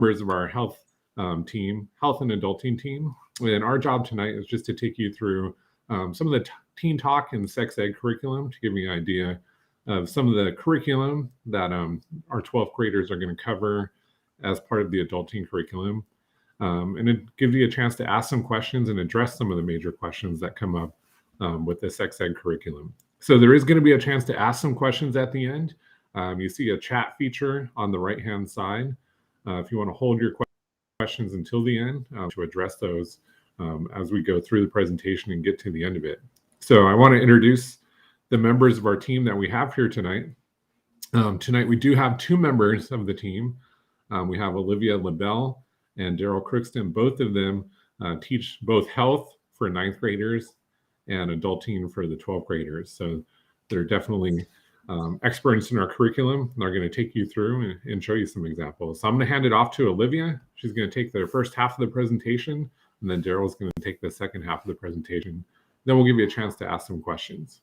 members of our health team, health and adulting team. And our job tonight is just to take you through some of the teen talk and sex ed curriculum to give you an idea of some of the curriculum that our 12th graders are going to cover as part of the adulting curriculum. And it gives you a chance to ask some questions and address some of the major questions that come up with the sex ed curriculum. So there is going to be a chance to ask some questions at the end. You see a chat feature on the right-hand side. If you want to hold your questions until the end to address those as we go through the presentation and get to the end of it. So I want to introduce the members of our team that we have here tonight. Tonight we do have two members of the team. We have Olivia LaBelle and Daryl Crookston. Both of them teach both health for 9th graders and adulting for the 12th graders. So they're definitely experts in our curriculum. They're going to take you through and show you some examples. So I'm going to hand it off to Olivia. She's going to take the first half of the presentation, and then Daryl's going to take the second half of the presentation. Then we'll give you a chance to ask some questions.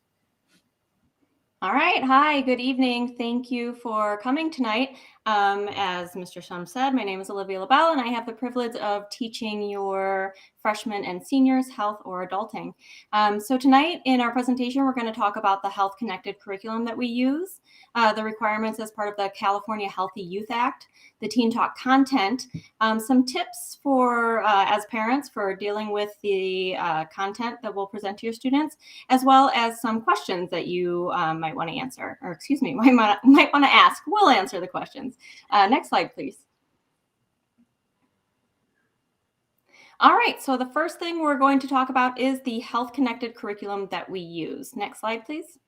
All right. Hi, good evening. Thank you for coming tonight. As Mr. Shum said, my name is Olivia LaBelle, and I have the privilege of teaching your freshmen and seniors health or adulting. So tonight in our presentation, we're going to talk about the health connected curriculum that we use, the requirements as part of the California Healthy Youth Act, the Teen Talk content, some tips for as parents for dealing with the content that we'll present to your students, as well as some questions that you might want to answer, or excuse me, might want to ask. We'll answer the questions. Next slide, please. All right, so the first thing we're going to talk about is the health connected curriculum that we use. Next slide, please.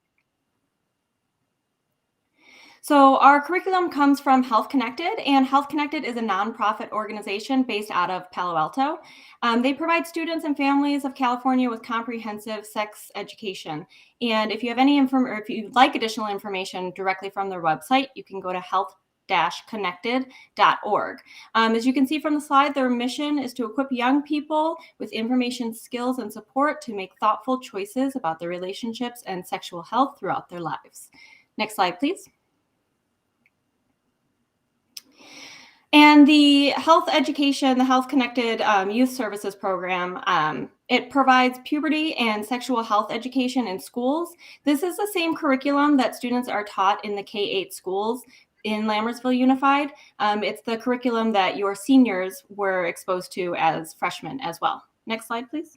So our curriculum comes from Health Connected, and Health Connected is a nonprofit organization based out of Palo Alto. They provide students and families of California with comprehensive sex education. And if you have any or if you'd like additional information directly from their website, you can go to health-connected.org. As you can see from the slide, their mission is to equip young people with information, skills, and support to make thoughtful choices about their relationships and sexual health throughout their lives. Next slide, please. And the health education, the Health Connected Youth Services Program, it provides puberty and sexual health education in schools. This is the same curriculum that students are taught in the K-8 schools in Lambertville Unified. It's the curriculum that your seniors were exposed to as freshmen as well. Next slide, please.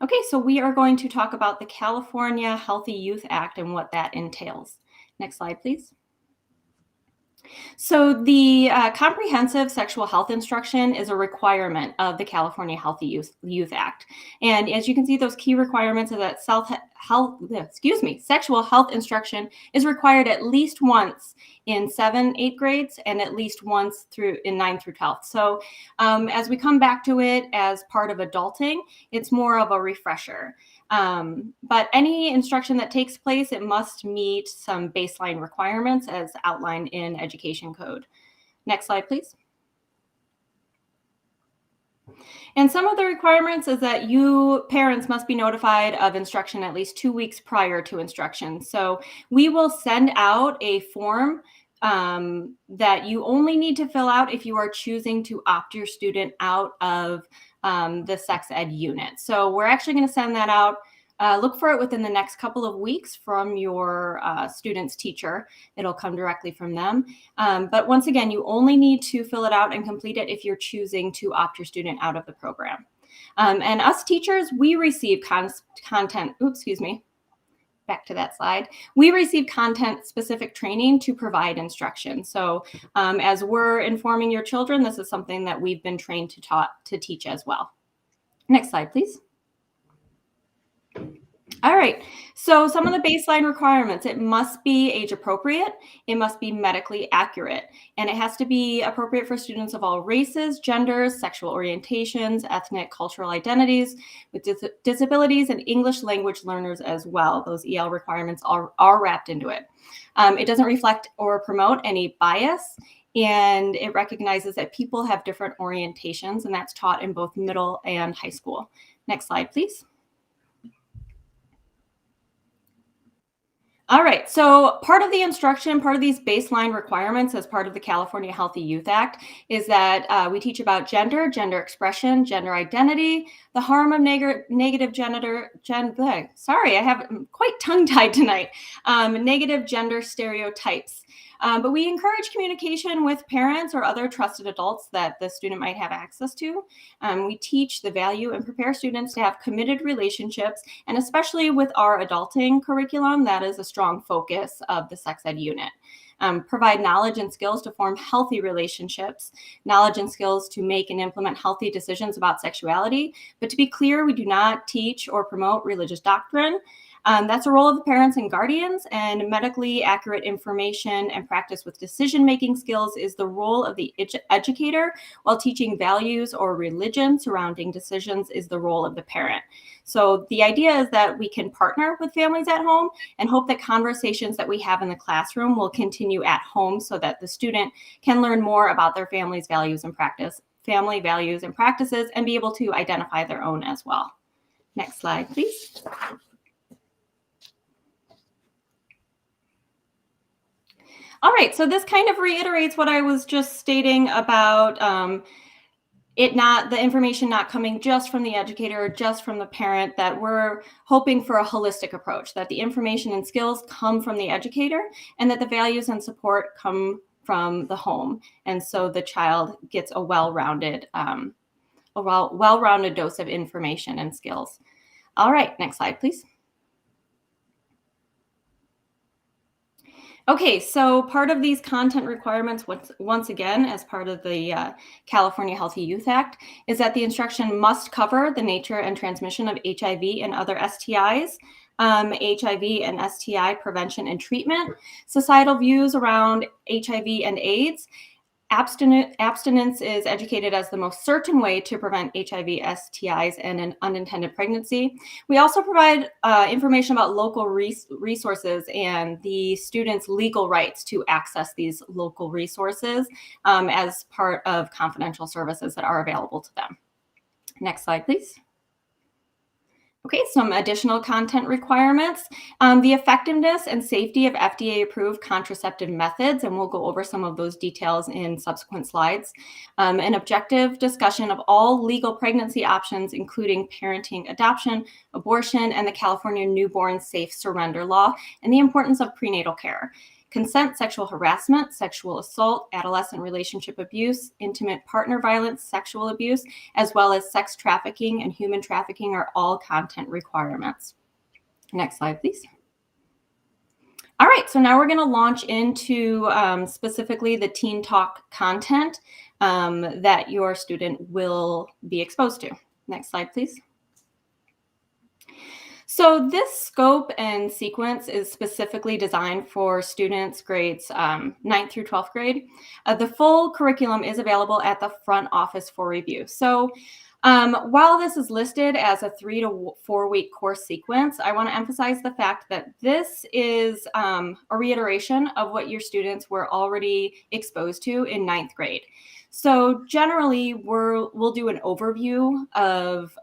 Okay, so we are going to talk about the California Healthy Youth Act and what that entails. Next slide, please. So the comprehensive sexual health instruction is a requirement of the California Healthy Youth Act. And as you can see, those key requirements are that sexual health instruction is required at least once in 7th, 8th grades and at least once in 9th through 12th. So as we come back to it as part of adulting, it's more of a refresher. But any instruction that takes place, it must meet some baseline requirements as outlined in Education Code. Next slide, please. And some of the requirements is that you parents must be notified of instruction at least 2 weeks prior to instruction. So we will send out a form that you only need to fill out if you are choosing to opt your student out of the sex ed unit. So we're actually going to send that out. Look for it within the next couple of weeks from your student's teacher. It'll come directly from them. But once again, you only need to fill it out and complete it if you're choosing to opt your student out of the program. And us teachers, we receive content, back to that slide. We receive content-specific training to provide instruction. So as we're informing your children, this is something that we've been trained to teach as well. Next slide, please. All right, so some of the baseline requirements: it must be age appropriate, it must be medically accurate, and it has to be appropriate for students of all races, genders, sexual orientations, ethnic, cultural identities, with disabilities, and English language learners as well. Those EL requirements are wrapped into it. It doesn't reflect or promote any bias, and it recognizes that people have different orientations, and that's taught in both middle and high school. Next slide, please. All right. So part of the instruction, part of these baseline requirements as part of the California Healthy Youth Act is that we teach about gender, gender expression, gender identity, the harm of negative gender, sorry, I'm quite tongue-tied tonight, negative gender stereotypes. But we encourage communication with parents or other trusted adults that the student might have access to. We teach the value and prepare students to have committed relationships, and especially with our adulting curriculum, that is a strong focus of the sex ed unit. Provide knowledge and skills to form healthy relationships, knowledge and skills to make and implement healthy decisions about sexuality. But to be clear, we do not teach or promote religious doctrine. That's a role of the parents and guardians, and medically accurate information and practice with decision-making skills is the role of the educator, while teaching values or religion surrounding decisions is the role of the parent. So the idea is that we can partner with families at home and hope that conversations that we have in the classroom will continue at home so that the student can learn more about their family's values and family values and practices, and be able to identify their own as well. Next slide, please. All right, so this kind of reiterates what I was just stating about the information not coming just from the educator, just from the parent, that we're hoping for a holistic approach, that the information and skills come from the educator, and that the values and support come from the home. And so the child gets a well-rounded dose of information and skills. All right, next slide, please. Okay, so part of these content requirements, once again, as part of the California Healthy Youth Act, is that the instruction must cover the nature and transmission of HIV and other STIs, HIV and STI prevention and treatment, societal views around HIV and AIDS. Abstinence is educated as the most certain way to prevent HIV, STIs, and an unintended pregnancy. We also provide information about local resources and the students' legal rights to access these local resources as part of confidential services that are available to them. Next slide, please. Okay, some additional content requirements. The effectiveness and safety of FDA-approved contraceptive methods, and we'll go over some of those details in subsequent slides. An objective discussion of all legal pregnancy options, including parenting, adoption, abortion, and the California Newborn Safe Surrender Law, and the importance of prenatal care. Consent, sexual harassment, sexual assault, adolescent relationship abuse, intimate partner violence, sexual abuse, as well as sex trafficking and human trafficking are all content requirements. Next slide, please. All right, so now we're going to launch into specifically the Teen Talk content that your student will be exposed to. Next slide, please. So this scope and sequence is specifically designed for students grades 9th through 12th grade. The full curriculum is available at the front office for review. So while this is listed as a 3 to 4 week course sequence, I want to emphasize the fact that this is a reiteration of what your students were already exposed to in 9th grade. So generally, we'll do an overview of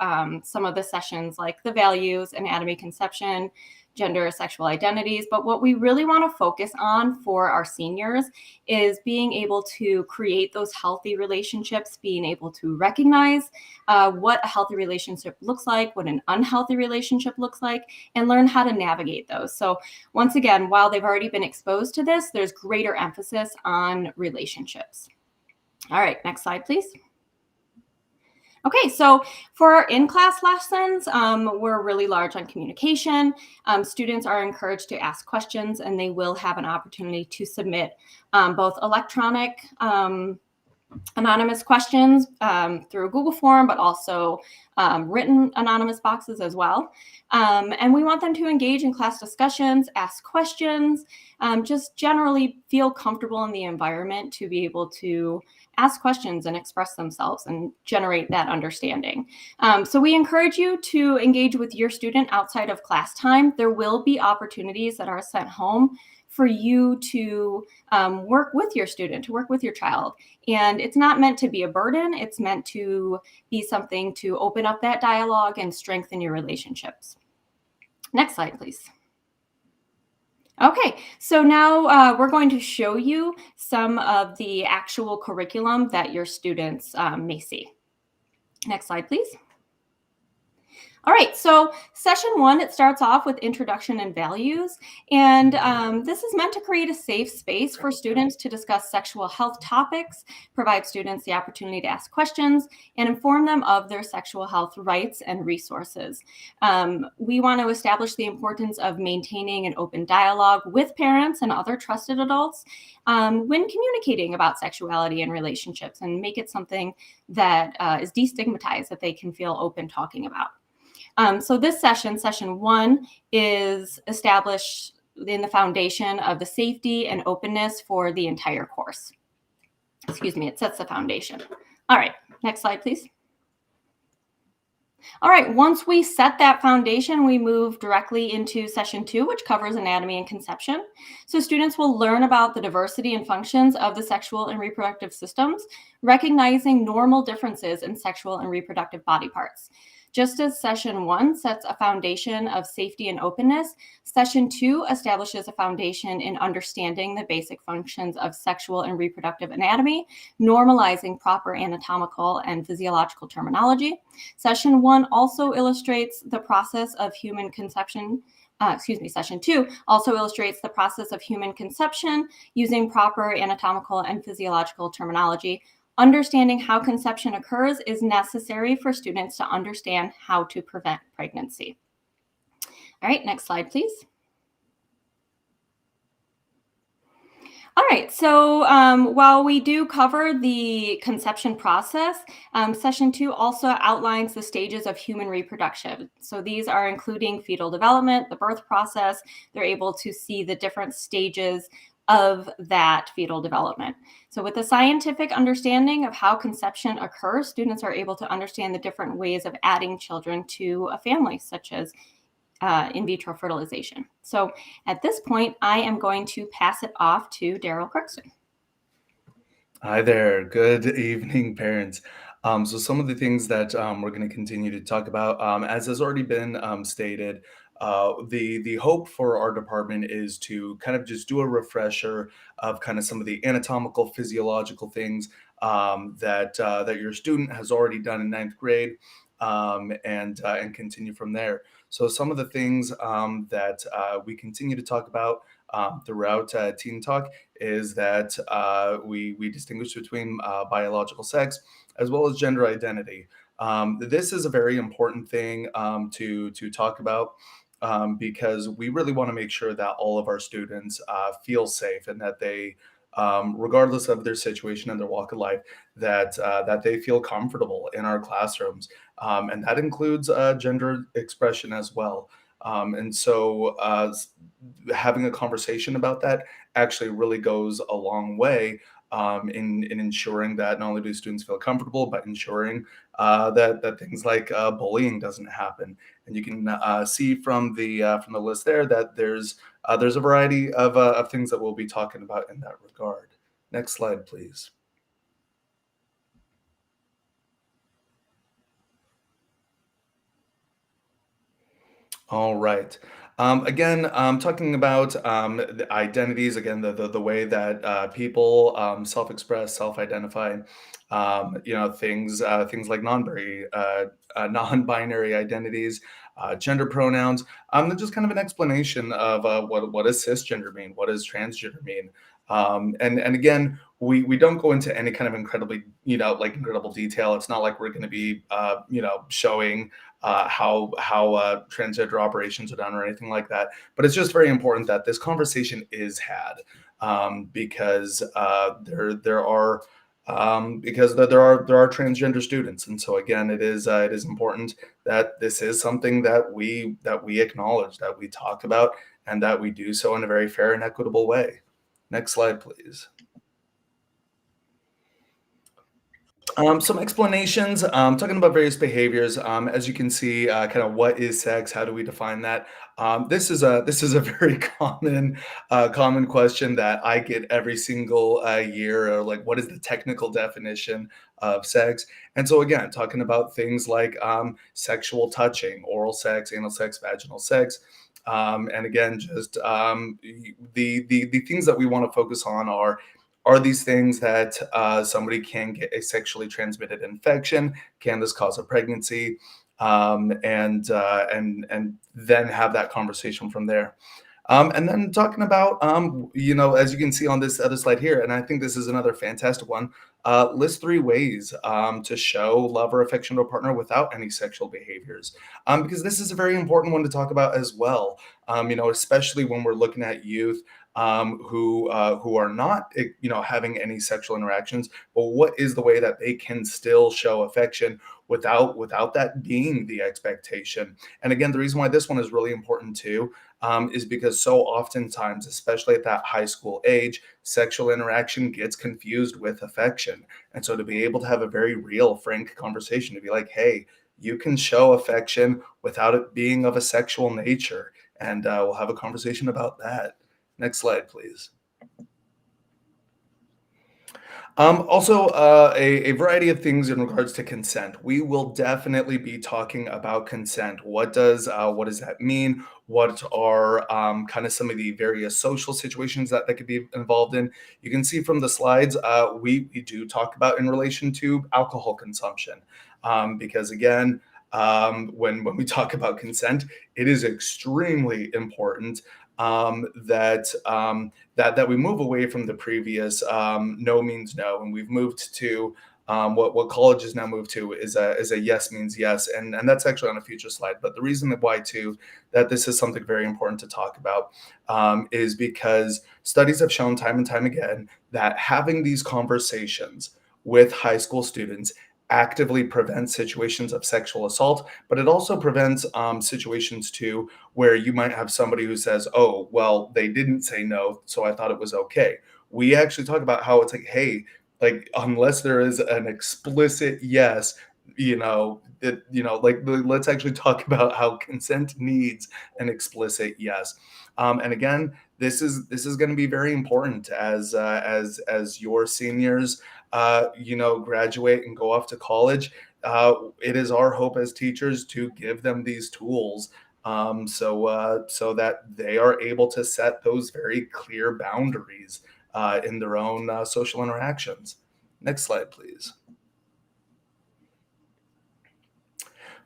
some of the sessions like the values, anatomy, conception, gender, sexual identities. But what we really want to focus on for our seniors is being able to create those healthy relationships, being able to recognize what a healthy relationship looks like, what an unhealthy relationship looks like, and learn how to navigate those. So once again, while they've already been exposed to this, there's greater emphasis on relationships. All right, next slide, please. Okay, so for our in-class lessons, we're really large on communication. Students are encouraged to ask questions, and they will have an opportunity to submit both electronic anonymous questions through a Google form, but also written anonymous boxes as well. And we want them to engage in class discussions, ask questions, just generally feel comfortable in the environment to be able to ask questions and express themselves and generate that understanding. So we encourage you to engage with your student outside of class time. There will be opportunities that are sent home for you to work with your student, to work with your child. And it's not meant to be a burden. It's meant to be something to open up that dialogue and strengthen your relationships. Next slide, please. Okay, so now we're going to show you some of the actual curriculum that your students may see. Next slide, please. All right, so session one, it starts off with introduction and values. And this is meant to create a safe space for students to discuss sexual health topics, provide students the opportunity to ask questions, and inform them of their sexual health rights and resources. We want to establish the importance of maintaining an open dialogue with parents and other trusted adults when communicating about sexuality and relationships, and make it something that is destigmatized, that they can feel open talking about. So this session one, is established in the foundation of the safety and openness for the entire course. Excuse me, it sets the foundation. All right, next slide, please. All right, once we set that foundation, we move directly into session two, which covers anatomy and conception. So students will learn about the diversity and functions of the sexual and reproductive systems, recognizing normal differences in sexual and reproductive body parts. Just as session one sets a foundation of safety and openness, session two establishes a foundation in understanding the basic functions of sexual and reproductive anatomy, normalizing proper anatomical and physiological terminology. Session one also illustrates the process of human conception. Session two also illustrates the process of human conception using proper anatomical and physiological terminology. Understanding how conception occurs is necessary for students to understand how to prevent pregnancy. All right, next slide, please. All right, so while we do cover the conception process, session two also outlines the stages of human reproduction. So these are including fetal development, the birth process. They're able to see the different stages of that fetal development. So with the scientific understanding of how conception occurs, students are able to understand the different ways of adding children to a family, such as in vitro fertilization. So at this point, I am going to pass it off to Daryl Crookston. Hi there. Good evening, parents. So some of the things that we're going to continue to talk about, as has already been stated, the hope for our department is to kind of just do a refresher of kind of some of the anatomical, physiological things that your student has already done in ninth grade, and continue from there. So some of the things that we continue to talk about throughout Teen Talk is that we distinguish between biological sex as well as gender identity. This is a very important thing to talk about, because we really want to make sure that all of our students feel safe, and that they, regardless of their situation and their walk of life, that they feel comfortable in our classrooms, and that includes gender expression as well. And so having a conversation about that actually really goes a long way in ensuring that not only do students feel comfortable, but ensuring that things like bullying doesn't happen. And you can see from the list there that there's a variety of things that we'll be talking about in that regard. Next slide, please. All right. Again, talking about the identities, again, the way that people self-express, self-identify, things like non-binary identities, gender pronouns. Just kind of an explanation of what does cisgender mean? What does transgender mean? And again, we don't go into any kind of incredible detail. It's not like we're going to be showing how transgender operations are done or anything like that. But it's just very important that this conversation is had, because there are transgender students, and so again, it is important that this is something that we acknowledge, that we talk about, and that we do so in a very fair and equitable way. Next slide, please. Some explanations, talking about various behaviors. As you can see, kind of what is sex? How do we define that? This is a very common question that I get every single year. Or like, what is the technical definition of sex? And so again, talking about things like sexual touching, oral sex, anal sex, vaginal sex. And again, just the things that we want to focus on are these things that somebody can get a sexually transmitted infection? Can this cause a pregnancy? And then have that conversation from there. And then talking about, as you can see on this other slide here, and I think this is another fantastic one, list 3 ways to show love or affection to a partner without any sexual behaviors. Because this is a very important one to talk about as well, especially when we're looking at youth who are not, having any sexual interactions, but what is the way that they can still show affection without that being the expectation? And again, the reason why this one is really important too is because so oftentimes, especially at that high school age, sexual interaction gets confused with affection. And so to be able to have a very real, frank conversation, to be like, hey, you can show affection without it being of a sexual nature. And we'll have a conversation about that. Next slide, please. Also, a variety of things in regards to consent. We will definitely be talking about consent. What does that mean? What are kind of some of the various social situations that could be involved in? You can see from the slides, we do talk about in relation to alcohol consumption, because again, when we talk about consent, it is extremely important that we move away from the previous no means no, and we've moved to what colleges now move to is a yes means yes, and that's actually on a future slide. But the reason why too that this is something very important to talk about is because studies have shown time and time again that having these conversations with high school students actively prevents situations of sexual assault, but it also prevents situations too where you might have somebody who says, oh, well, they didn't say no, so I thought it was okay. We actually talk about how it's like, hey, like unless there is an explicit yes, let's actually talk about how consent needs an explicit yes. And again, this is going to be very important as your seniors graduate and go off to college. It is our hope as teachers to give them these tools so that they are able to set those very clear boundaries in their own social interactions. Next slide, please.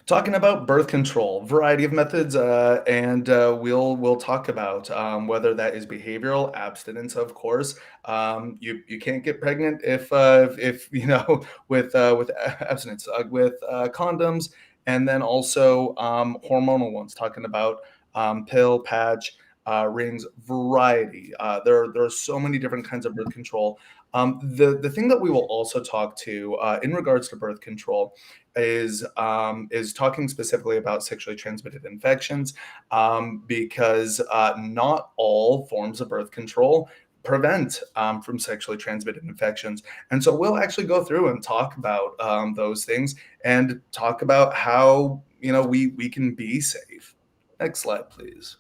Talking about birth control, variety of methods, and we'll talk about whether that is behavioral abstinence. Of course, you can't get pregnant if with abstinence with condoms, and then also hormonal ones. Talking about pill, patch, rings, variety. There are so many different kinds of birth control. The thing that we will also talk to in regards to birth control is talking specifically about sexually transmitted infections, because not all forms of birth control prevent from sexually transmitted infections. And so we'll actually go through and talk about those things and talk about how we can be safe. Next slide, please.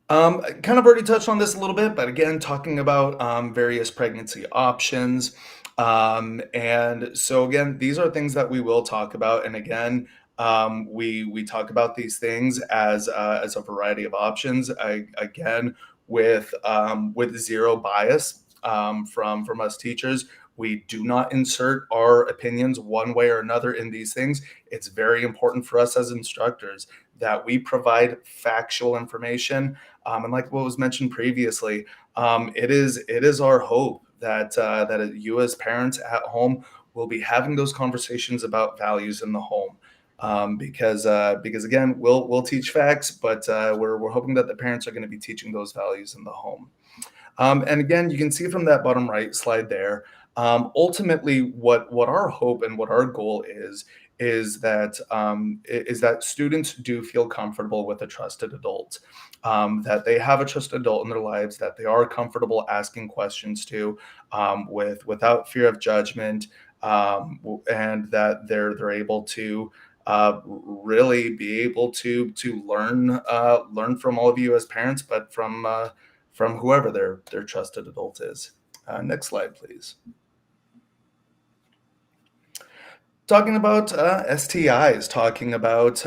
Kind of already touched on this a little bit, but again, talking about various pregnancy options. And so again, these are things that we will talk about. And again, we talk about these things as a variety of options. Again, with zero bias from us teachers. We do not insert our opinions one way or another in these things. It's very important for us as instructors that we provide factual information. And like what was mentioned previously, it is our hope that you as parents at home will be having those conversations about values in the home. Because again, we'll teach facts, but we're hoping that the parents are going to be teaching those values in the home. And again, you can see from that bottom right slide there, ultimately what our hope and what our goal is that students do feel comfortable with a trusted adult, that they have a trusted adult in their lives, that they are comfortable asking questions to, without fear of judgment, and that they're able to really be able to learn from all of you as parents, but from whoever their trusted adult is. Next slide, please. Talking about STIs, talking about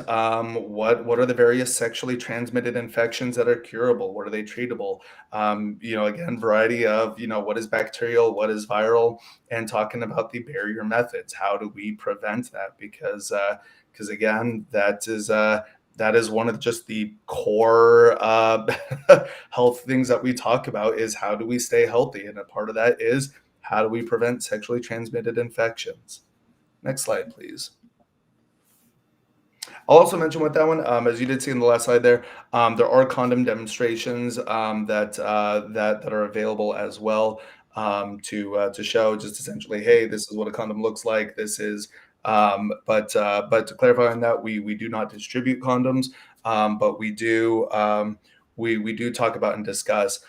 what are the various sexually transmitted infections that are curable, what are they treatable? Again, variety of what is bacterial, what is viral, and talking about the barrier methods. How do we prevent that? Because again, that is one of just the core health things that we talk about is how do we stay healthy, and a part of that is how do we prevent sexually transmitted infections. Next slide, please. I'll also mention with that one, as you did see in the last slide there are condom demonstrations that are available as well to show just essentially, hey, this is what a condom looks like. This is, but to clarify on that, we do not distribute condoms, but we do talk about and discuss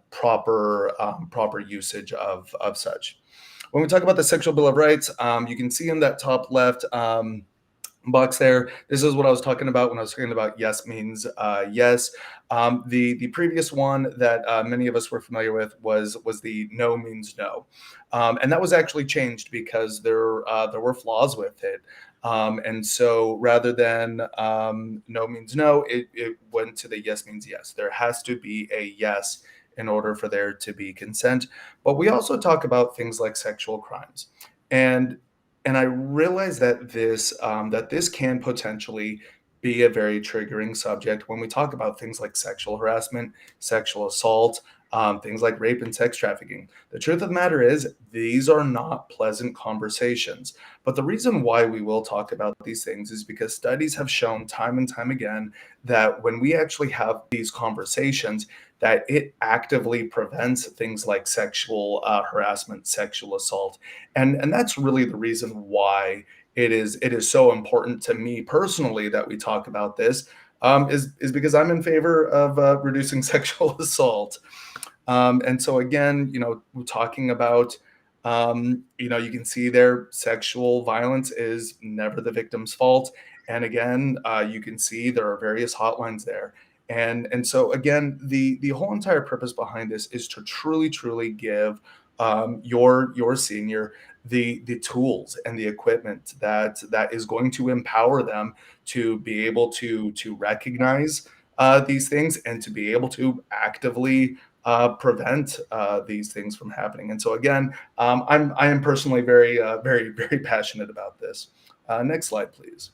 proper usage of such. When we talk about the Sexual Bill of Rights, you can see in that top left box there. This is what I was talking about when I was talking about yes means yes. The previous one that many of us were familiar with was the no means no, and that was actually changed because there were flaws with it. And so rather than no means no, it went to the yes means yes. There has to be a yes in order for there to be consent. But we also talk about things like sexual crimes. And and I realize that this can potentially be a very triggering subject when we talk about things like sexual harassment, sexual assault, things like rape and sex trafficking. The truth of the matter is, these are not pleasant conversations. But the reason why we will talk about these things is because studies have shown time and time again that when we actually have these conversations, that it actively prevents things like sexual harassment, sexual assault, and that's really the reason why it is so important to me personally that we talk about this. Is because I'm in favor of reducing sexual assault. And so again, we're talking about, you can see there, sexual violence is never the victim's fault. And again, you can see there are various hotlines there. And so again, the whole entire purpose behind this is to truly give your senior the tools and the equipment that is going to empower them to be able to recognize these things and to be able to actively prevent these things from happening. And so again, I am personally very passionate about this. Next slide, please.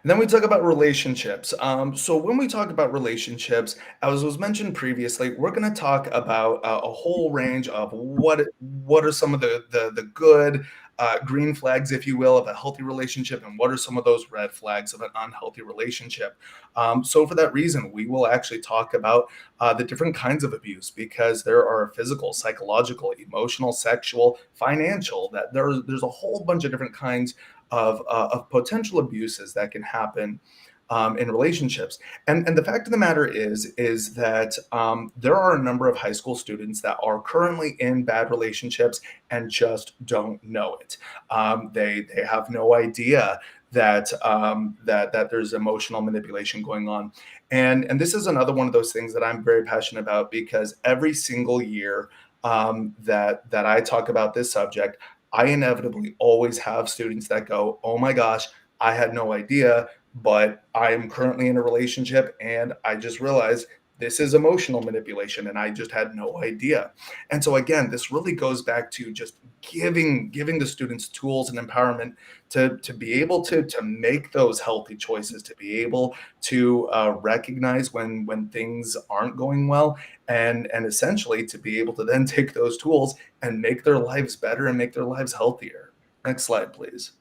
And then we talk about relationships. So when we talk about relationships, as was mentioned previously, we're going to talk about a whole range of what are some of the good green flags, if you will, of a healthy relationship, and what are some of those red flags of an unhealthy relationship. So for that reason, we will actually talk about the different kinds of abuse because there are physical, psychological, emotional, sexual, financial. That there's a whole bunch of different kinds of potential abuses that can happen in relationships. And the fact of the matter is that there are a number of high school students that are currently in bad relationships and just don't know it. They have no idea that there's emotional manipulation going on. And this is another one of those things that I'm very passionate about because every single year that I talk about this subject, I inevitably always have students that go, "Oh my gosh, I had no idea, but I am currently in a relationship and I just realized this is emotional manipulation and I just had no idea." And so again, this really goes back to just giving the students tools and empowerment to be able to make those healthy choices, to be able to recognize when things aren't going well, and essentially to be able to then take those tools and make their lives better and make their lives healthier. Next slide, please.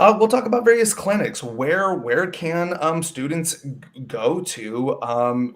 We'll talk about various clinics. Where can students go to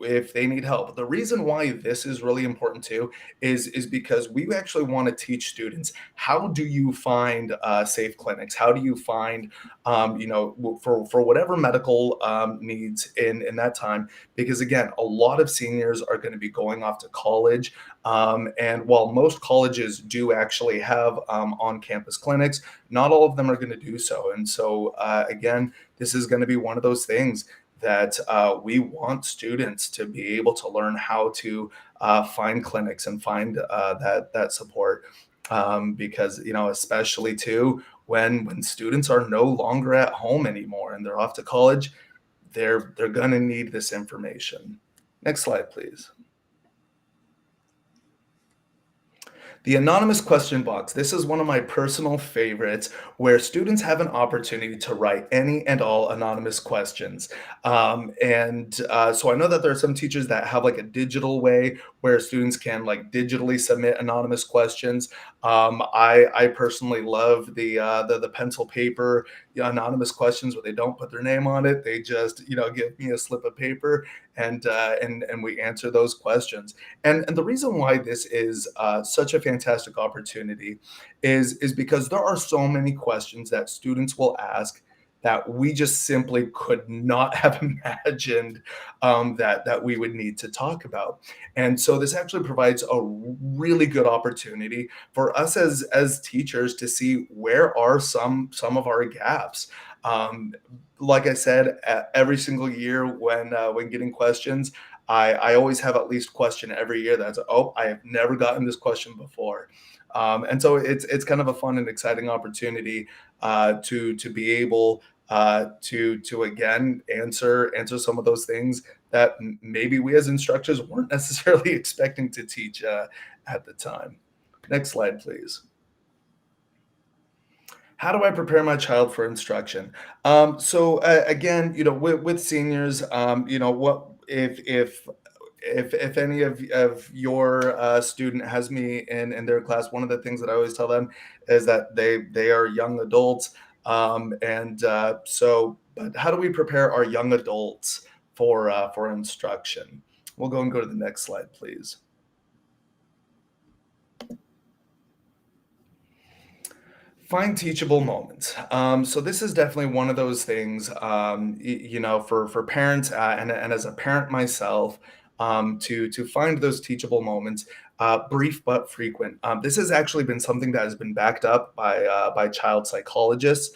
if they need help? The reason why this is really important too is because we actually want to teach students how do you find safe clinics? How do you find for whatever medical needs in that time? Because again, a lot of seniors are going to be going off to college, and while most colleges do actually have on-campus clinics, not all of them are going to do so. And so, again, this is going to be one of those things that we want students to be able to learn how to find clinics and find that support, because especially too when students are no longer at home anymore and they're off to college, they're going to need this information. Next slide, please. The anonymous question box. This is one of my personal favorites where students have an opportunity to write any and all anonymous questions. So I know that there are some teachers that have like a digital way where students can like digitally submit anonymous questions. I personally love the pencil paper anonymous questions where they don't put their name on it. They just give me a slip of paper and we answer those questions. And the reason why this is such a fantastic opportunity is because there are so many questions that students will ask that we just simply could not have imagined that we would need to talk about. And so this actually provides a really good opportunity for us as teachers to see where are some of our gaps. Like I said, every single year when getting questions, I always have at least question every year that's, oh, I have never gotten this question before. And so it's kind of a fun and exciting opportunity to be able to again answer some of those things that maybe we as instructors weren't necessarily expecting to teach at the time. Next slide, please. How do I prepare my child for instruction? Again, with seniors, what if any of your student has me in their class, one of the things that I always tell them is that they are young adults, but how do we prepare our young adults for instruction? We'll go and go to the next slide, please. Find teachable moments. So this is definitely one of those things, for parents and as a parent myself, to find those teachable moments, brief but frequent. This has actually been something that has been backed up by child psychologists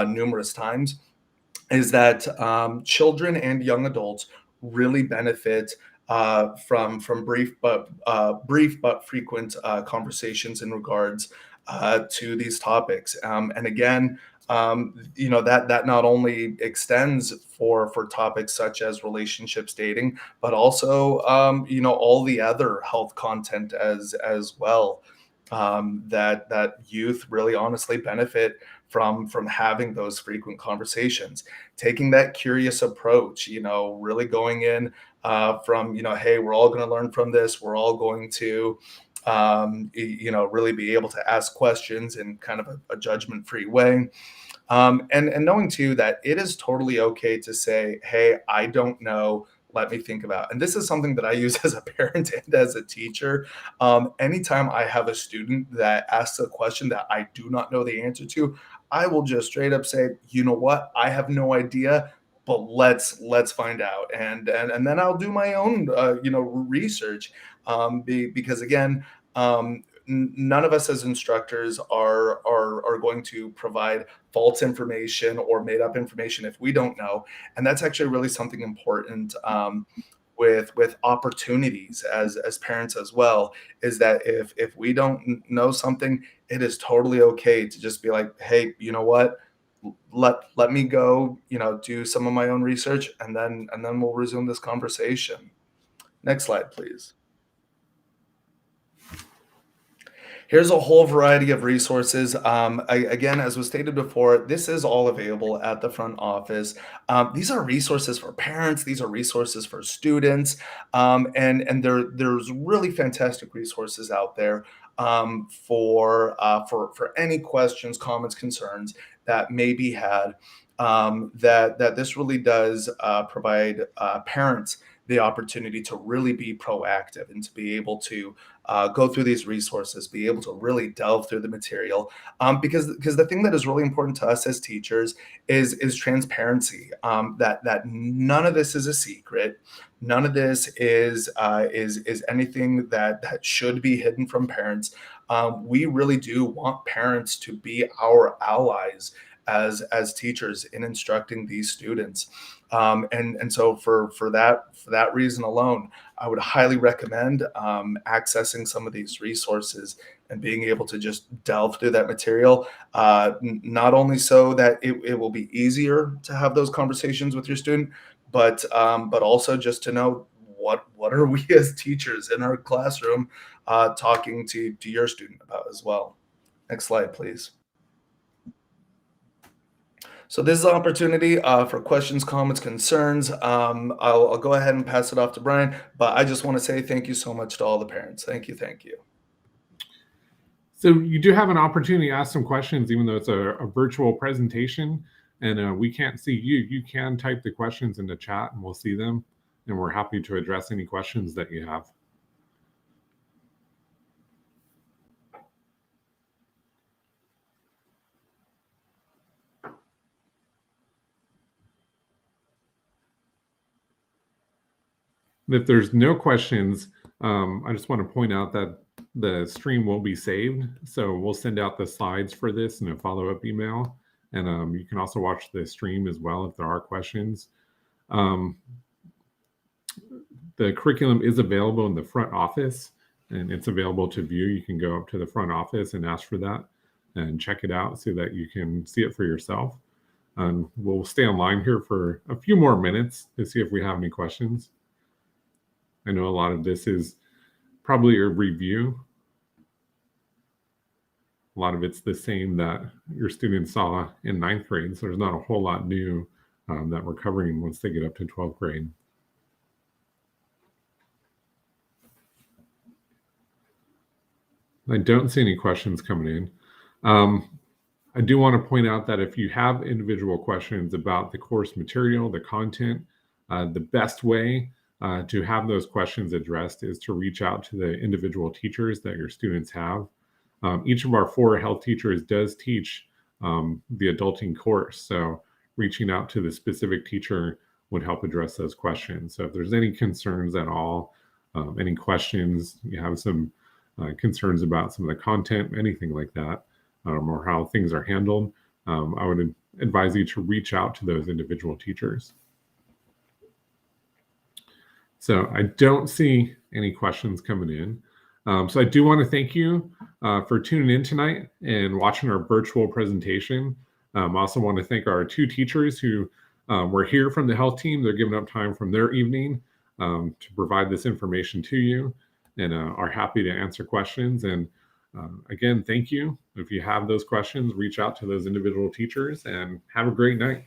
numerous times. Is that children and young adults really benefit from brief but frequent conversations in regards to these topics. And again, that not only extends for topics such as relationships, dating, but also all the other health content as well. That youth really honestly benefit from having those frequent conversations, taking that curious approach, really going in from hey, we're all going to learn from this, we're all going to really be able to ask questions in kind of a judgment-free way. And knowing too that it is totally okay to say, hey, I don't know, let me think about. And this is something that I use as a parent and as a teacher. Anytime I have a student that asks a question that I do not know the answer to, I will just straight up say, you know what, I have no idea, but let's find out. And then I'll do my own research, because again, none of us as instructors are going to provide false information or made up information if we don't know. And that's actually really something important with opportunities as parents as well, is that if we don't know something, it is totally okay to just be like, hey, you know what? Let me go, do some of my own research, and then we'll resume this conversation. Next slide, please. Here's a whole variety of resources. Again, as was stated before, this is all available at the front office. These are resources for parents. These are resources for students. There's really fantastic resources out there for any questions, comments, concerns that may be had. That this really does provide parents the opportunity to really be proactive and to be able to go through these resources, be able to really delve through the material, because the thing that is really important to us as teachers is transparency. That none of this is a secret, none of this is anything that should be hidden from parents. We really do want parents to be our allies as teachers in instructing these students. And so for that reason alone, I would highly recommend accessing some of these resources and being able to just delve through that material. Not only so that it will be easier to have those conversations with your student, but also just to know what are we as teachers in our classroom talking to your student about as well. Next slide, please. So this is an opportunity for questions, comments, concerns. I'll go ahead and pass it off to Brian, but I just want to say thank you so much to all the parents. Thank you, thank you. So you do have an opportunity to ask some questions, even though it's a virtual presentation and we can't see you. You can type the questions in the chat and we'll see them, and we're happy to address any questions that you have. If there's no questions, I just want to point out that the stream will be saved. So we'll send out the slides for this in a follow-up email. And you can also watch the stream as well if there are questions. The curriculum is available in the front office, and it's available to view. You can go up to the front office and ask for that and check it out so that you can see it for yourself. We'll stay online here for a few more minutes to see if we have any questions. I know a lot of this is probably a review. A lot of it's the same that your students saw in 9th grade, so there's not a whole lot new that we're covering once they get up to 12th grade. I don't see any questions coming in. I do want to point out that if you have individual questions about the course material, the content, the best way to have those questions addressed is to reach out to the individual teachers that your students have. Each of our 4 health teachers does teach the adulting course, so reaching out to the specific teacher would help address those questions. So if there's any concerns at all, any questions, you have some concerns about some of the content, anything like that, or how things are handled, I would advise you to reach out to those individual teachers. So I don't see any questions coming in. So I do want to thank you for tuning in tonight and watching our virtual presentation. I also want to thank our 2 teachers who were here from the health team. They're giving up time from their evening to provide this information to you, and are happy to answer questions. And again, thank you. If you have those questions, reach out to those individual teachers and have a great night.